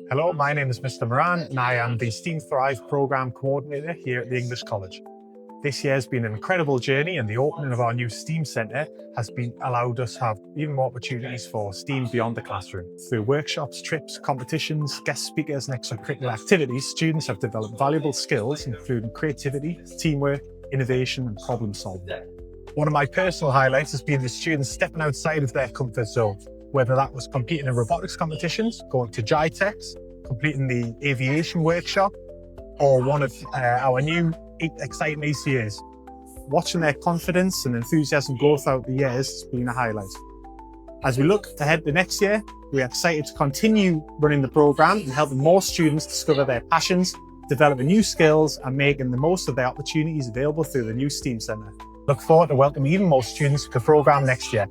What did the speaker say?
Hello, my name is Mr Moran and I am the STEAM Thrive Programme Coordinator here at the English College. This year has been an incredible journey and the opening of our new STEAM Centre has allowed us to have even more opportunities for STEAM beyond the classroom. Through workshops, trips, competitions, guest speakers and extracurricular activities, students have developed valuable skills including creativity, teamwork, innovation and problem solving. One of my personal highlights has been the students stepping outside of their comfort zone, whether that was competing in robotics competitions, going to GITEX, completing the aviation workshop, or one of our new exciting ECAs. Watching their confidence and enthusiasm grow throughout the years has been a highlight. As we look ahead to next year, we are excited to continue running the programme and helping more students discover their passions, developing new skills and making the most of the opportunities available through the new STEAM Centre. Look forward to welcoming even more students to the programme next year.